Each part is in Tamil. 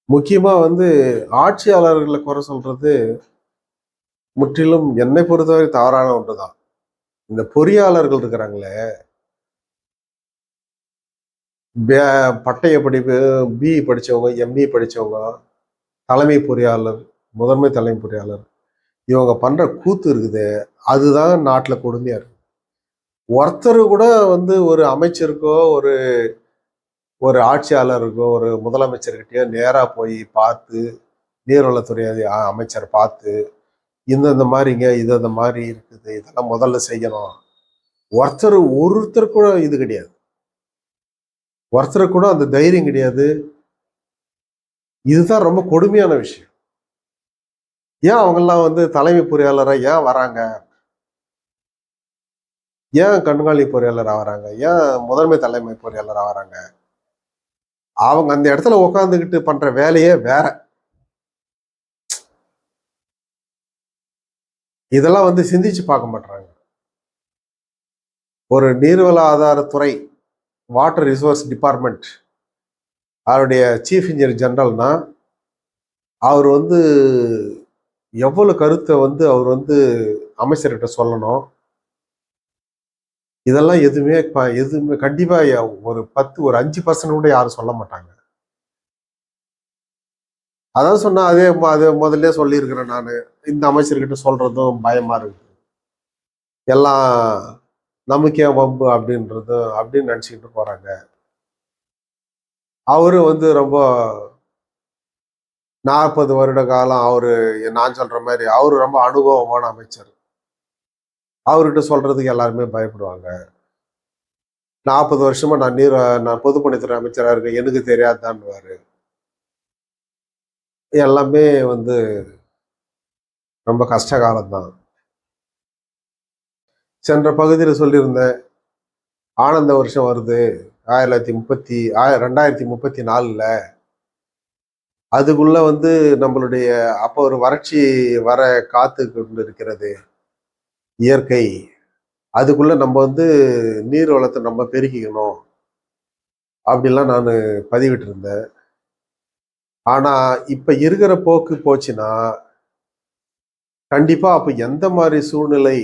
முக்கியமா ஆட்சியாளர்களை குறை சொல்றது முற்றிலும் என்னை பொறுத்தவரை தவறான ஒன்றுதான். இந்த பொறியாளர்கள் இருக்கிறாங்களே, பட்டய படிப்பு பிஇ படிச்சவங்க, எம்இ படிச்சவங்க, தலைமை பொறியாளர், முதன்மை தலைமை பொறியாளர், இவங்க பண்ற கூத்து இருக்குது. அதுதான் நாட்டுல கொடுமையா இருக்கு. ஒருத்தர் கூட ஒரு அமைச்சருக்கோ, ஒரு ஒரு ஆட்சியாளருக்கோ, ஒரு முதலமைச்சர்கிட்டயோ நேரா போய் பார்த்து, நீர்வளத்துறை அமைச்சர் பார்த்து, இந்த மாதிரிங்க, இது அந்த மாதிரி இருக்குது, இதெல்லாம் முதல்ல செய்யணும். ஒருத்தர் கூட இது கிடையாது. ஒருத்தர் கூட அந்த தைரியம் கிடையாது. இதுதான் ரொம்ப கொடுமையான விஷயம். ஏன் அவங்கெல்லாம் தலைமை பொறியாளரா ஏன் வராங்க? ஏன் கண்காணி பொறியாளர் ஆகிறாங்க? ஏன் முதன்மை தலைமை பொறியாளர் ஆகிறாங்க? அவங்க அந்த இடத்துல உட்காந்துக்கிட்டு பண்ற வேலையே வேற. இதெல்லாம் சிந்திச்சு பார்க்க மாட்டாங்க. ஒரு நீர்வள ஆதாரத்துறை, வாட்டர் ரிசோர்ஸ் டிபார்ட்மெண்ட், அவருடைய சீஃப் இன்ஜினியர் ஜெனரல்னா அவர் எவ்வளவு கருத்தை அவர் அமைச்சர்கிட்ட சொல்லணும். இதெல்லாம் எதுவுமே கண்டிப்பா ஒரு 5% கூட யாரும் சொல்ல மாட்டாங்க. அதான் சொன்னா அதே முதல்ல சொல்லியிருக்கிறேன் நான். இந்த அமைச்சர்கிட்ட சொல்றதும் பயமா இருக்கு. எல்லாம் நமக்கே வம்பு அப்படின்னு நினைச்சுக்கிட்டு போறாங்க. அவரு ரொம்ப 40 வருட காலம் நான் சொல்ற மாதிரி அவரு ரொம்ப அனுபவமான அமைச்சர். அவர்கிட்ட சொல்றதுக்கு எல்லாருமே பயப்படுவாங்க. 40 வருஷமா நான் பொதுப்பணித்துறை அமைச்சரா இருக்கேன், எனக்கு தெரியாதான்னுவாரு. எல்லாமே ரொம்ப கஷ்ட காலம்தான். சென்ற பகுதியில் சொல்லியிருந்தேன், ஆனந்த வருஷம் வருது 2034. அதுக்குள்ள நம்மளுடைய அப்போ ஒரு வறட்சி வர காத்து கொண்டு இருக்கிறது இயற்கை. அதுக்குள்ள நம்ம நீர் வளத்தை நம்ம பெருக்கிக்கணும் அப்படிலாம் நான் பதிவிட்டு இருந்தேன். ஆனா இப்ப இருக்கிற போக்கு போச்சுன்னா கண்டிப்பா அப்ப எந்த மாதிரி சூழ்நிலை,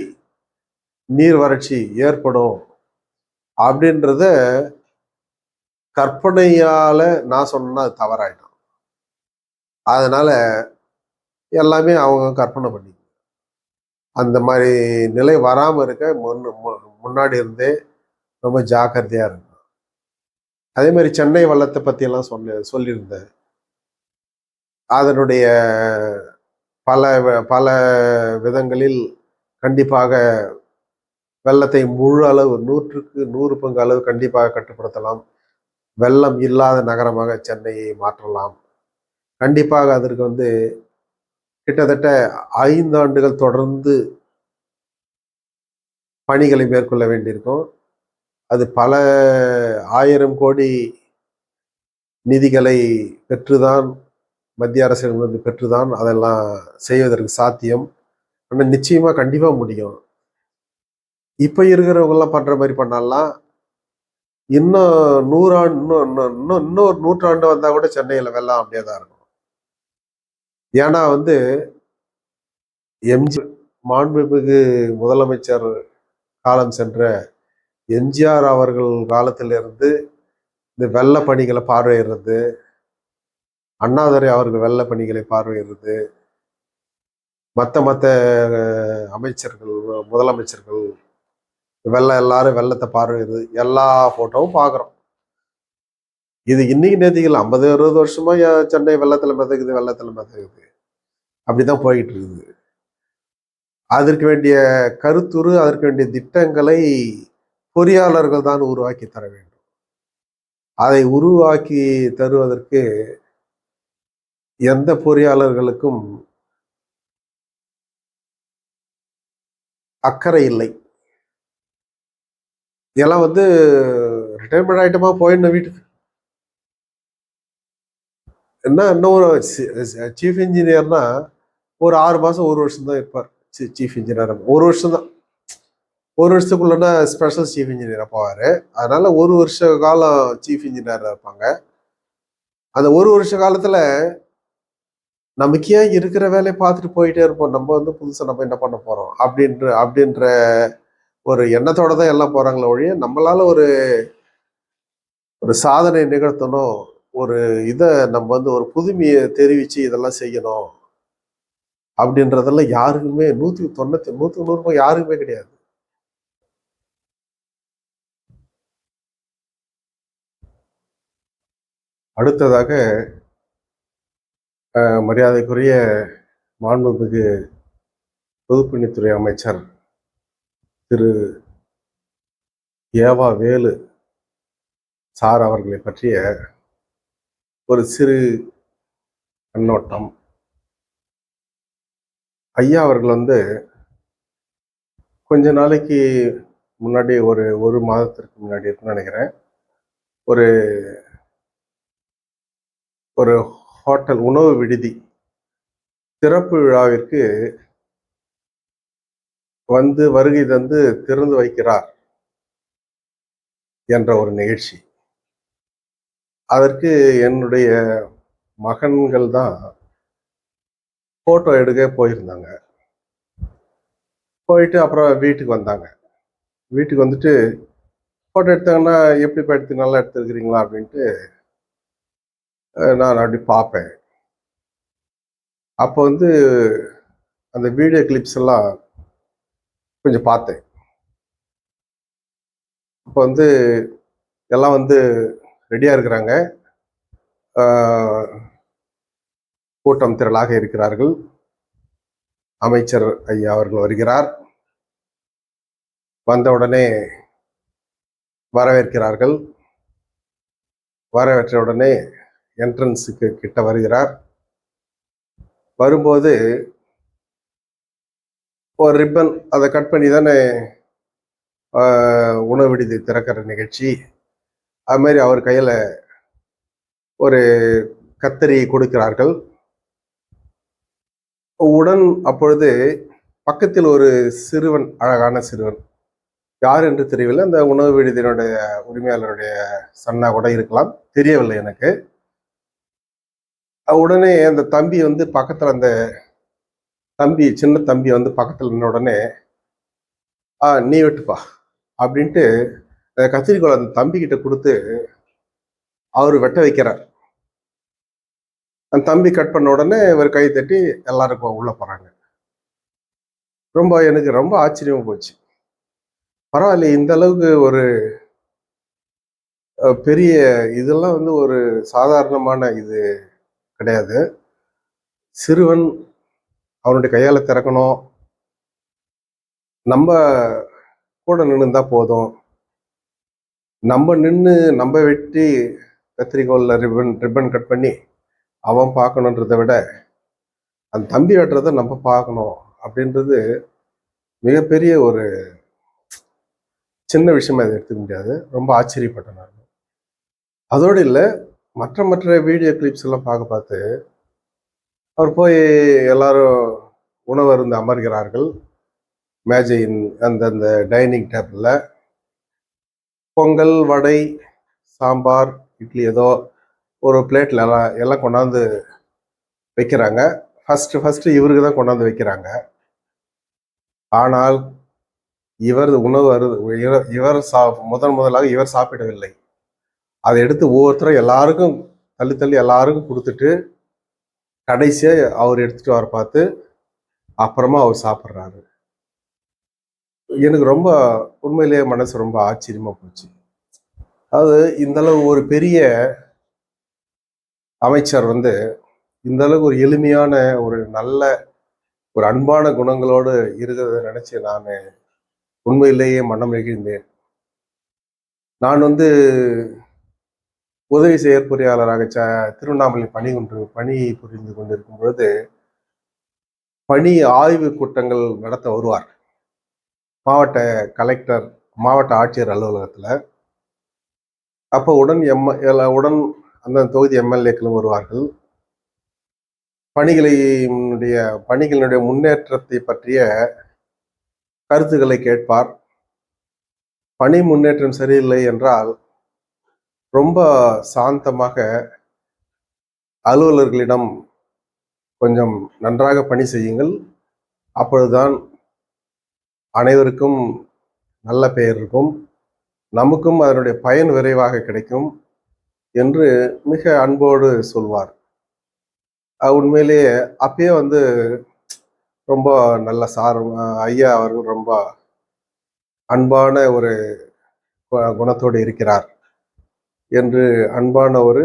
நீர் வறட்சி ஏற்படும் அப்படின்றத கற்பனையால நான் சொன்னா அது தவறாயிடும். அதனால எல்லாமே அவங்க கற்பனை பண்ணி அந்த மாதிரி நிலை வராம இருக்க முன்னாடி இருந்தே ரொம்ப ஜாக்கிரதையா இருக்கும். அதே மாதிரி சென்னை வெள்ளத்தை பத்தி எல்லாம் சொல்லியிருந்தேன். அதனுடைய பல பல விதங்களில் கண்டிப்பாக வெள்ளத்தை முழு அளவு 100க்கு 100 பங்கு அளவு கண்டிப்பாக கட்டுப்படுத்தலாம். வெள்ளம் இல்லாத நகரமாக சென்னையை மாற்றலாம். கண்டிப்பாக அதற்கு கிட்டத்தட்ட 5 ஆண்டுகள் தொடர்ந்து பணிகளை மேற்கொள்ள வேண்டியிருக்கும். அது பல 1000 கோடி நிதிகளை பெற்றுதான், மத்திய அரசிடம் பெற்றுதான் அதெல்லாம் செய்வதற்கு சாத்தியம். ஆனால் நிச்சயமா கண்டிப்பா முடியும். இப்ப இருக்கிறவங்க எல்லாம் பண்ற மாதிரி பண்ணலாம். இன்னும் 100 ஆண்டு இன்னொரு 100 ஆண்டு வந்தா கூட சென்னையில வெள்ளம் அப்படியே தான் இருக்கும். ஏன்னா எம்ஜிஆர் மாண்புமிகு முதலமைச்சர் காலம் சென்ற எம்ஜிஆர் அவர்கள் காலத்திலிருந்து இந்த வெள்ள பணிகளை பார்வையிடுறது, அண்ணாதுரை அவர்கள் வெள்ள பணிகளை பார்வையிடுறது, மற்ற அமைச்சர்கள், முதலமைச்சர்கள் எல்லாரும் வெள்ளத்தை பார்வையிடுறது, எல்லா போட்டோவும் பார்க்குறோம். இது இன்னைக்கு நேத்திகள் 50-60 வருஷமா சென்னை வெள்ளத்துல மிதக்குது அப்படிதான் போயிட்டு இருக்குது. அதற்கு வேண்டிய கருத்துரு, அதற்கு வேண்டிய திட்டங்களை பொறியாளர்கள் தான் உருவாக்கி தர வேண்டும். அதை உருவாக்கி தருவதற்கு எந்த பொறியாளர்களுக்கும் அக்கறை இல்லை. இதெல்லாம் ரிட்டையர்மெண்ட் ஆயிட்டமா போயிடணும் வீட்டுக்கு. என்ன இன்னொரு சீஃப் இன்ஜினியர்னா ஒரு 6 மாசம் 1 வருஷம் தான் இருப்பார். சீஃப் இன்ஜினியர் 1 வருஷம் தான். 1 வருஷத்துக்குள்ளனா ஸ்பெஷல் சீஃப் இன்ஜினியரா போவாரு. அதனால 1 வருஷ காலம் சீஃப் இன்ஜினியரா இருப்பாங்க. அந்த ஒரு வருஷ காலத்துல நமக்கு ஏன் இருக்கிற வேலையை பார்த்துட்டு போயிட்டே இருப்போம், நம்ம வந்து புதுசா நம்ம என்ன பண்ண போறோம் அப்படின்ற ஒரு எண்ணத்தோட தான் எல்லாம் போறாங்களே ஒழிய, நம்மளால ஒரு ஒரு சாதனை நிகழ்த்தணும், ஒரு இதை நம்ம வந்து ஒரு புதுமையை தெரிவிச்சு இதெல்லாம் செய்யணும் அப்படின்றதெல்லாம் யாருக்குமே 100% யாருக்குமே கிடையாது. அடுத்ததாக மரியாதைக்குரிய மாண்புமிகு பொதுப்பணித்துறை அமைச்சர் திரு ஏவா வேலு சார் அவர்களை பற்றிய ஒரு சிறு கண்ணோட்டம். ஐயா அவர்கள் வந்து கொஞ்ச நாளைக்கு முன்னாடி, ஒரு மாதத்திற்கு முன்னாடி இருக்குன்னு நினைக்கிறேன், ஒரு ஒரு ஹோட்டல் உணவு விடுதி திறப்பு விழாவிற்கு வந்து வருகை தந்து திறந்து வைக்கிறார் என்ற ஒரு நிகழ்ச்சி. அதற்கு என்னுடைய மகன்கள் தான் போட்டோ எடுக்க போயிருந்தாங்க. போயிட்டு அப்புறம் வீட்டுக்கு வந்தாங்க. வீட்டுக்கு வந்துட்டு போட்டோ எடுத்தாங்கன்னா எப்படி எடுத்து நல்லா எடுத்துருக்கிறீங்களா அப்படின்ட்டு நான் அப்படி பார்ப்பேன். அப்போ வந்து அந்த வீடியோ கிளிப்ஸ் எல்லாம் கொஞ்சம் பார்த்தேன். அப்போ வந்து எல்லாம் வந்து ரெடியாக இருக்கிறாங்க, கூட்டம் திரளாக இருக்கிறார்கள். அமைச்சர் ஐயா அவர்கள் வருகிறார். வந்தவுடனே வரவேற்கிறார்கள். வரவேற்ற உடனே என்ட்ரன்ஸுக்கு கிட்ட வருகிறார். வரும்போது ஒரு ரிப்பன் அதை கட் பண்ணி தானே உணவு விடுதி திறக்கிற நிகழ்ச்சி. அது மாதிரி அவர் கையில் ஒரு கத்தரி கொடுக்கிறார்கள். உடன் அப்பொழுது பக்கத்தில் ஒரு சிறுவன், அழகான சிறுவன், யார் என்று தெரியவில்லை, அந்த உணவு விடுதியினுடைய உரிமையாளருடைய சன்னா கூட இருக்கலாம், தெரியவில்லை எனக்கு. உடனே அந்த தம்பி வந்து பக்கத்தில், அந்த தம்பி, சின்ன தம்பி வந்து பக்கத்தில் நின்ன உடனே நீ வெட்டுப்பா அப்படின்ட்டு கத்திரிக்கோள் அந்த தம்பி கிட்ட கொடுத்து அவர் வெட்ட வைக்கிறார். அந்த தம்பி கட் பண்ண உடனே இவர் கை தட்டி எல்லாருக்கும் உள்ள போறாங்க. எனக்கு ரொம்ப ஆச்சரியமா போச்சு. பரவாயில்ல, இந்த அளவுக்கு ஒரு பெரிய இதெல்லாம் வந்து ஒரு சாதாரணமான இது கிடையாது. சிறுவன் அவனுடைய கையால திறக்கணும், நம்ம கூட நின்றுந்தா போதும், நம்ம நின்று நம்ம வெட்டி கத்திரிக்கோளில் ரிப்பன் கட் பண்ணி அவன் பார்க்கணுன்றதை விட அந்த தம்பி வெட்டுறதை நம்ம பார்க்கணும் அப்படின்றது மிகப்பெரிய ஒரு சின்ன விஷயமா இதை எடுத்துக்க முடியாது. ரொம்ப ஆச்சரியப்பட்டேன் நான். அதோடு இல்லை, மற்ற வீடியோ கிளிப்ஸ் எல்லாம் பார்த்து அவர் போய் எல்லாரும் உணவு அருந்து அமர்கிறார்கள். மேஜையின் அந்த டைனிங் டேபிளில் பொங்கல், வடை, சாம்பார், இட்லி ஏதோ ஒரு பிளேட்டில் எல்லாம் கொண்டாந்து வைக்கிறாங்க. ஃபஸ்ட்டு இவருக்கு தான் கொண்டாந்து வைக்கிறாங்க. ஆனால் இவர் உணவு இவர் முதலாக இவர் சாப்பிடவில்லை. அதை எடுத்து ஒவ்வொருத்தரும் எல்லாருக்கும் தள்ளி எல்லாருக்கும் கொடுத்துட்டு கடைசியாக அவர் எடுத்துட்டு வர பார்த்து அப்புறமா அவர் சாப்பிட்றாரு. எனக்கு ரொம்ப உண்மையிலேயே மனசு ரொம்ப ஆச்சரியமா போச்சு. அதாவது இந்த அளவு ஒரு பெரிய அமைச்சர் வந்து இந்த அளவுக்கு ஒரு எளிமையான, ஒரு நல்ல, ஒரு அன்பான குணங்களோடு இருக்கிறத நினைச்சு நான் உண்மையிலேயே மனம் நெகிழ்ந்தேன். நான் வந்து உதவி செயற்பொறியாளராக திருவண்ணாமலை பணி புரிந்து கொண்டிருக்கும் பொழுது பணி ஆய்வு கூட்டங்கள் நடத்த வருவார் மாவட்ட கலெக்டர், மாவட்ட ஆட்சியர் அலுவலகத்தில். அப்போ உடன் அந்த தொகுதி எம்எல்ஏக்களும் வருவார்கள். பணிகளினுடைய முன்னேற்றத்தை பற்றிய கருத்துக்களை கேட்பார். பணி முன்னேற்றம் சரியில்லை என்றால் ரொம்ப சாந்தமாக அலுவலர்களிடம் கொஞ்சம் நன்றாக பணி செய்யுங்கள். அப்பொழுதுதான் அனைவருக்கும் நல்ல பெயர் இருக்கும், நமக்கும் அதனுடைய பயன் விரைவாக கிடைக்கும் என்று மிக அன்போடு சொல்வார். உண்மையிலேயே அப்பயே ரொம்ப நல்ல சார் ஐயா அவர்கள் ரொம்ப அன்பான ஒரு குணத்தோடு இருக்கிறார் என்று அன்பான ஒரு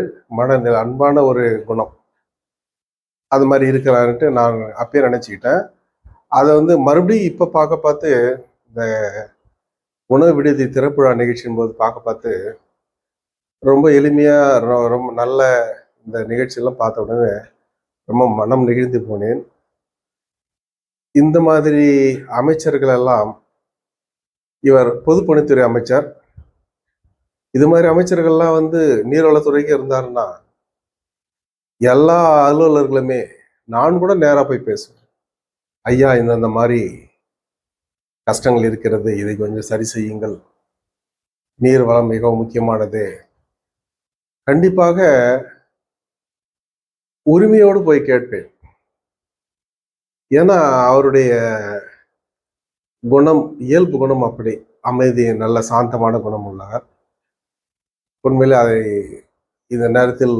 அன்பான ஒரு குணம் அது மாதிரி இருக்கிறாருன்ட்டு நான் அப்பயே நினச்சிக்கிட்டேன். அதை மறுபடியும் இப்போ பார்த்து இந்த உணவு விடுதி திறப்புழா நிகழ்ச்சியின் போது பார்த்து ரொம்ப எளிமையாக ரொம்ப நல்ல இந்த நிகழ்ச்சியெல்லாம் பார்த்த உடனே ரொம்ப மனம் நெகிழ்ந்து போனேன். இந்த மாதிரி அமைச்சர்கள் எல்லாம், இவர் பொதுப்பணித்துறை அமைச்சர், இது மாதிரி அமைச்சர்கள்லாம் நீர்வளத்துறைக்கு இருந்தாருன்னா எல்லா அலுவலர்களுமே நான் கூட நேராக போய் பேசுவேன். ஐயா, இந்த மாதிரி கஷ்டங்கள் இருக்கிறது, இதை கொஞ்சம் சரி செய்யுங்கள், நீர் வளம் மிகவும் முக்கியமானது. கண்டிப்பாக உரிமையோடு போய் கேட்பேன். ஏன்னா அவருடைய குணம், இயல்பு குணம் அப்படி அமைதி, நல்ல சாந்தமான குணம் உள்ளவர். உண்மையிலே அதை இந்த நேரத்தில்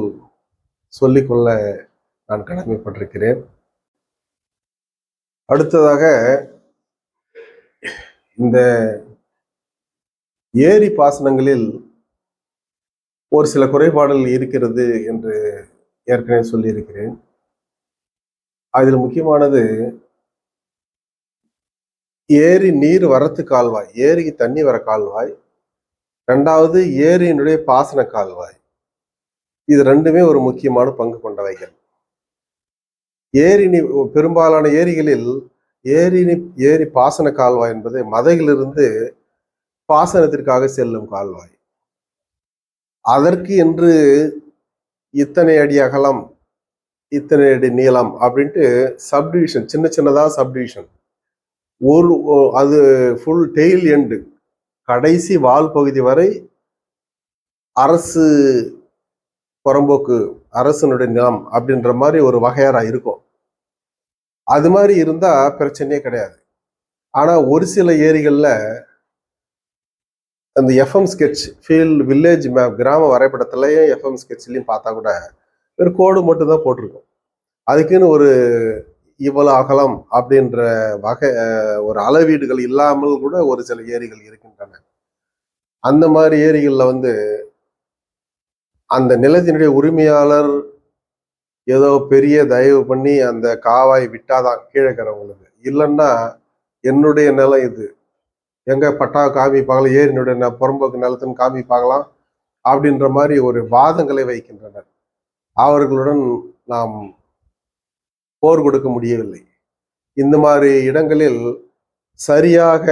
சொல்லிக்கொள்ள நான் கடமைப்பட்டிருக்கிறேன். அடுத்ததாக இந்த ஏரி பாசனங்களில் ஒரு சில குறைபாடுகள் இருக்கிறது என்று ஏற்கனவே சொல்லியிருக்கிறேன். அதில் முக்கியமானது ஏரி நீர் வரத்து கால்வாய், ஏரிக்கு தண்ணி வர கால்வாய், ரெண்டாவது ஏரியினுடைய பாசன கால்வாய். இது ரெண்டுமே ஒரு முக்கியமான பங்கு கொண்டவைகள். பெரும்பாலான ஏரிகளில் ஏரி பாசன கால்வாய் என்பது மதையிலிருந்து பாசனத்திற்காக செல்லும் கால்வாய். அதற்கு என்று இத்தனை அடி அகலம், இத்தனை அடி நீளம் அப்படின்ட்டு சப்டிவிஷன், சின்ன சின்னதாக சப்டிவிஷன், அது ஃபுல் டெயில் எண்டு, கடைசி வால் பகுதி வரை அரசு புறம்போக்கு, அரசனுடைய நிலம் அப்படின்ற மாதிரி ஒரு வகையறா இருக்கும். அது மாதிரி இருந்தா பிரச்சனையே கிடையாது. ஆனா ஒரு சில ஏரிகள்ல அந்த FM sketch, field village map, கிராம வரைபடத்துலயும் எஃப்எம் ஸ்கெட்ச்லையும் பார்த்தா கூட ஒரு கோடு மட்டும் தான் போட்டிருக்கும். அதுக்குன்னு ஒரு இவ்வளவு அகலம் அப்படின்ற வகை ஒரு அளவீடுகள் இல்லாமல் கூட ஒரு சில ஏரிகள் இருக்கின்றன. அந்த மாதிரி ஏரிகள்ல அந்த நிலத்தினுடைய உரிமையாளர் ஏதோ பெரிய தயவு பண்ணி அந்த காவாய் விட்டாதான் கீழே இருக்கிறவங்களுக்கு, இல்லைன்னா என்னுடைய நிலம் இது, எங்க பட்டா காமிப்பாங்களா, ஏரியினுடைய புறம்போக்கு நிலத்துன்னு காமிப்பாங்களாம் அப்படின்ற மாதிரி ஒரு வாதங்களை வைக்கின்றனர். அவர்களுடன் நாம் போர் கொடுக்க முடியவில்லை. இந்த மாதிரி இடங்களில் சரியாக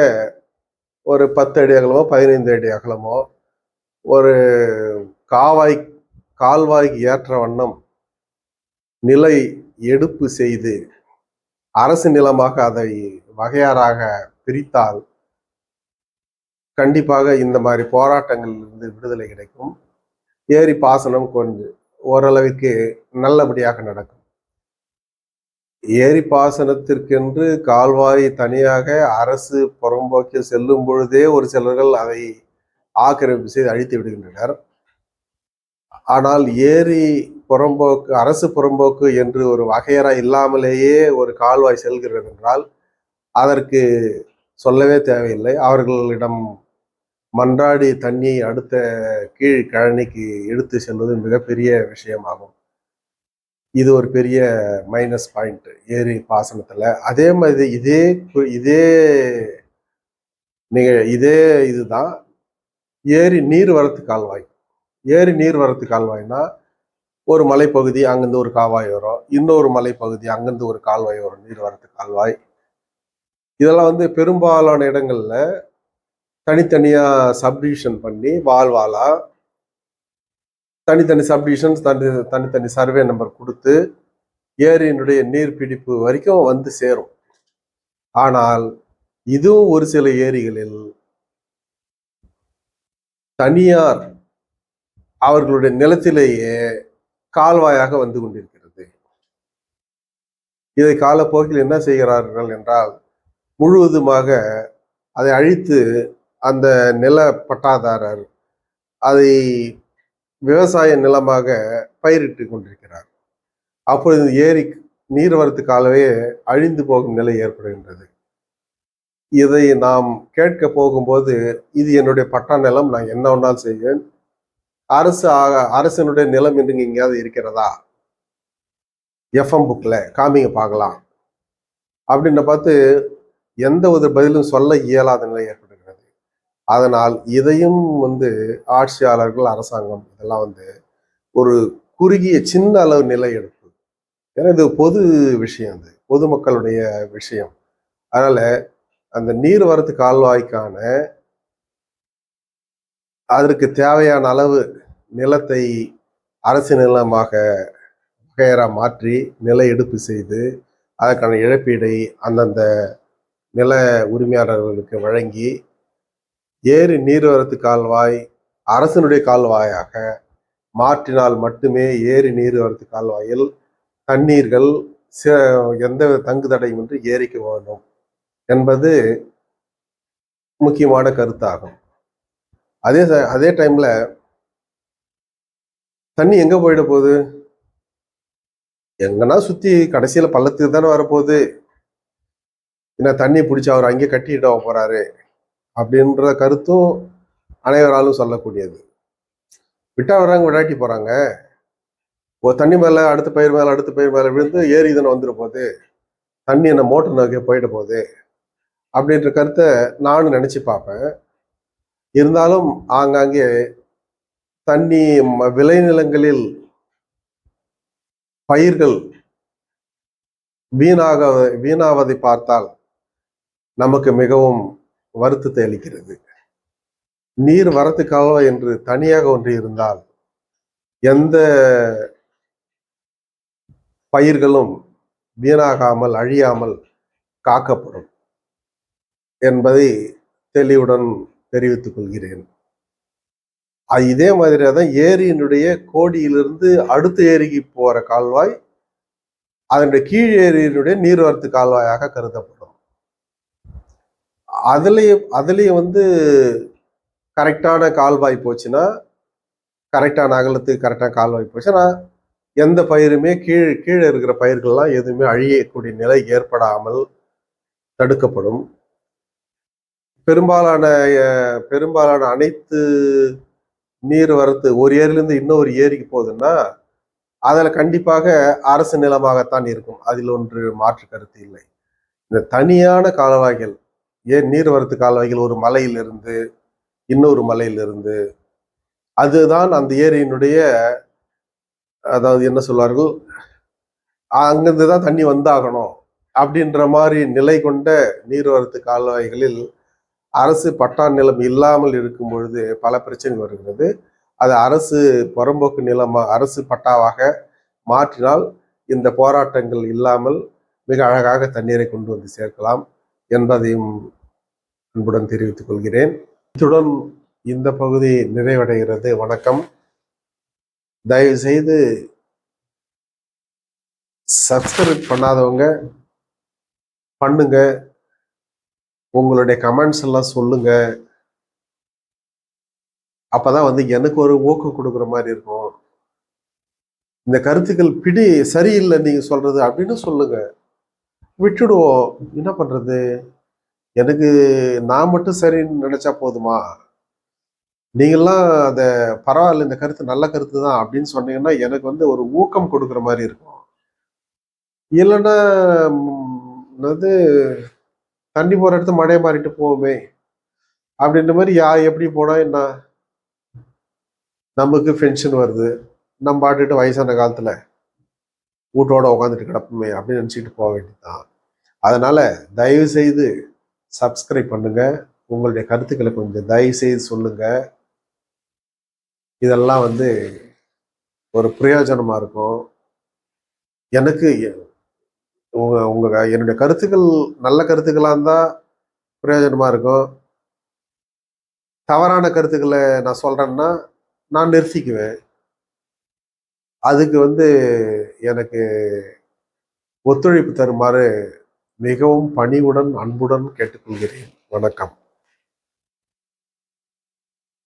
ஒரு 10 அடி அகலமோ 15 அடி அகலமோ ஒரு கால்வாய்க்கு ஏற்ற வண்ணம் நிலை எடுப்பு செய்து அரசு நிலமாக அதை வகையாறாக பிரித்தால் கண்டிப்பாக இந்த மாதிரி போராட்டங்களிலிருந்து விடுதலை கிடைக்கும். ஏரி பாசனம் கொஞ்சம் ஓரளவுக்கு நல்லபடியாக நடக்கும். ஏரி பாசனத்திற்கென்று கால்வாய் தனியாக அரசு புறம்போக்கில் செல்லும் பொழுதே ஒரு சிலர்கள் அதை ஆக்கிரமிப்பு செய்து அழித்து விடுகின்றனர். ஆனால் ஏரி புறம்போக்கு, அரசு புறம்போக்கு என்று ஒரு வகையறா இல்லாமலேயே ஒரு கால்வாய் செல்கிறது என்றால் அதற்கு சொல்லவே தேவையில்லை. அவர்களிடம் மன்றாடி தண்ணியை அடுத்த கீழ் கழனிக்கு எடுத்து செல்வது மிகப்பெரிய விஷயமாகும். இது ஒரு பெரிய மைனஸ் பாயிண்ட் ஏரி பாசனத்துல. அதே மாதிரி இதே இதுதான் ஏரி நீர்வரத்து கால்வாய். ஏரி நீர்வரத்து கால்வாய்னா ஒரு மலைப்பகுதி, அங்கிருந்து ஒரு கால்வாய் வரும், இன்னொரு மலைப்பகுதி, அங்கிருந்து ஒரு கால்வாய் வரும், நீர்வரத்து கால்வாய். இதெல்லாம் பெரும்பாலான இடங்கள்ல தனித்தனியா சப்டிவிஷன் பண்ணி வால்வாலா தனித்தனி சப்டிவிஷன்ஸ், தனித்தனி சர்வே நம்பர் கொடுத்து ஏரியினுடைய நீர்பிடிப்பு வரைக்கும் சேரும். ஆனால் இதுவும் ஒரு சில ஏரிகளில் தனியார் அவர்களுடைய நிலத்திலேயே கால்வாயாக வந்து கொண்டிருக்கிறது. இதை காலப்போக்கில் என்ன செய்கிறார்கள் என்றால் முழுவதுமாக அதை அழித்து அந்த நில பட்டாதாரர் அதை விவசாய நிலமாக பயிரிட்டு கொண்டிருக்கிறார். அப்பொழுது ஏரி நீர்வரத்து காலவே அழிந்து போகும் நிலை ஏற்படுகின்றது. இதை நாம் கேட்க போகும்போது இது என்னுடைய பட்டா நிலம், நான் என்ன ஒன்றால் செய்வேன், அரசனுடைய நிலம் என்று எங்கேயாவது இருக்கிறதா, எஃப்எம் புக்ல காமிங்க பார்க்கலாம் அப்படின்னு பார்த்து எந்த ஒரு பதிலும் சொல்ல இயலாத நிலை ஏற்படுகிறது. அதனால் இதையும் ஆட்சியாளர்கள், அரசாங்கம் இதெல்லாம் ஒரு குறுகிய சின்ன அளவு நிலை எடுப்பு. ஏன்னா இது பொது விஷயம், அது பொதுமக்களுடைய விஷயம். அதனால அந்த நீர்வரத்து கால்வாய்க்கான அதற்கு தேவையான அளவு நிலத்தை அரசு நிலமாக மாற்றி நில எடுப்பு செய்து அதற்கான இழப்பீடை அந்தந்த நில உரிமையாளர்களுக்கு வழங்கி ஏரி நீர்வரத்து கால்வாய் அரசனுடைய கால்வாயாக மாற்றினால் மட்டுமே ஏரி நீர்வரத்து கால்வாயில் தண்ணீர்கள் எந்த தங்கு தடையுமின்றி ஏரிக்கு வேண்டும் என்பது முக்கியமான கருத்தாகும். அதே டைம்ல தண்ணி எங்க போயிட போகுது, எங்கன்னா சுத்தி கடைசியில பள்ளத்துக்கு தானே வரப்போகுது. ஏன்னா தண்ணி பிடிச்சி அவர் அங்கே கட்டிட்டு போறாரு அப்படின்ற கருத்தும் அனைவராலும் சொல்லக்கூடியது. விட்டா வர்றாங்க, விடாட்டி போறாங்க. ஒரு தண்ணி மேல அடுத்த பயிர் மேல விழுந்து ஏரி தானே வந்துட போகுது, தண்ணி என்ன மோட்டர் நோக்கி போயிட போகுது அப்படின்ற கருத்தை நானும் நினைச்சு பார்ப்பேன். இருந்தாலும் ஆங்காங்கே தண்ணி விளைநிலங்களில் பயிர்கள் வீணாவதை பார்த்தால் நமக்கு மிகவும் வருத்தத்தை அளிக்கிறது. நீர் வரத்து கால்வாய் என்று தனியாக ஒன்று இருந்தால் எந்த பயிர்களும் வீணாகாமல் அழியாமல் காக்கப்படும் என்பதை தெளிவுடன் தெரிவித்துக் கொள்கிறேன். இதே மாதிரியா தான் ஏரியினுடைய கோடியிலிருந்து அடுத்த ஏரிக்கு போற கால்வாய் அதனுடைய கீழ் ஏரியினுடைய நீர்வரத்து கால்வாயாக கருதப்படும். அதுலயும் கரெக்டான கால்வாய் போச்சுன்னா, கரெக்டான அகலத்துக்கு கரெக்டான கால்வாய் போச்சுன்னா எந்த பயிருமே கீழே இருக்கிற பயிர்கள்லாம் எதுவுமே அழியக்கூடிய நிலை ஏற்படாமல் தடுக்கப்படும். பெரும்பாலான அனைத்து நீர் வரத்து ஒரு ஏரியிலிருந்து இன்னொரு ஏரிக்கு போகுதுன்னா அதுல கண்டிப்பாக அரசு நிலமாகத்தான் இருக்கும். அதில் ஒன்று மாற்று கருத்து இல்லை. இந்த தனியான கால்வாய்கள், ஏன் நீர்வரத்து கால்வாய்கள் ஒரு மலையிலிருந்து இன்னொரு மலையிலிருந்து, அதுதான் அந்த ஏரியினுடைய, அதாவது என்ன சொல்வார்கள், அங்கிருந்து தான் தண்ணி வந்தாகணும் அப்படின்ற மாதிரி நிலை கொண்ட நீர்வரத்து கால்வாய்களில் அரசு பட்டா நிலம் இல்லாமல் இருக்கும் பொழுது பல பிரச்சனை வருகிறது. அது அரசு புறம்போக்கு நிலமா அரசு பட்டாவாக மாற்றினால் இந்த போராட்டங்கள் இல்லாமல் மிக அழகாக தண்ணீரை கொண்டு வந்து சேர்க்கலாம் என்பதையும் அன்புடன் தெரிவித்துக் கொள்கிறேன். இத்துடன் இந்த பகுதி நிறைவடைகிறது. வணக்கம். தயவு செய்து சப்ஸ்கிரைப் பண்ணாதவங்க பண்ணுங்க, உங்களுடைய கமெண்ட்ஸ் எல்லாம் சொல்லுங்க. அப்பதான் எனக்கு ஒரு ஊக்கம் கொடுக்குற மாதிரி இருக்கும். இந்த கருத்துக்கள் சரியில்லை நீங்க சொல்றது அப்படின்னு சொல்லுங்க, விட்டுடுவோம். என்ன பண்றது, எனக்கு நான் மட்டும் சரின்னு நினைச்சா போதுமா? நீங்கள்லாம் அத பரவாயில்ல, இந்த கருத்து நல்ல கருத்து தான் அப்படின்னு சொன்னீங்கன்னா எனக்கு ஒரு ஊக்கம் கொடுக்குற மாதிரி இருக்கும். இல்லைன்னா தண்ணி போற இடத்த மழையை மாறிட்டு போவோமே அப்படின்ற மாதிரி எப்படி போனா என்ன, நமக்கு பென்ஷன் வருது, நம்ம பாட்டுட்டு வயசான காலத்துல வீட்டோட உட்காந்துட்டு கிடப்போமே அப்படின்னு நினைச்சிட்டு போக வேண்டியதுதான். அதனால தயவு செய்து சப்ஸ்கிரைப் பண்ணுங்க, உங்களுடைய கருத்துக்களை கொஞ்சம் தயவு செய்து சொல்லுங்க. இதெல்லாம் ஒரு பிரயோஜனமா இருக்கும். எனக்கு என்னுடைய கருத்துக்கள் நல்ல கருத்துக்களா இருந்தா பிரயோஜனமா இருக்கும். தவறான கருத்துக்களை நான் சொல்றேன்னா நான் நிறுத்திக்குவேன். அதுக்கு வந்து எனக்கு ஒத்துழைப்பு தருமாறு மிகவும் பணிவுடன் அன்புடன் கேட்டுக்கொள்கிறேன். வணக்கம்.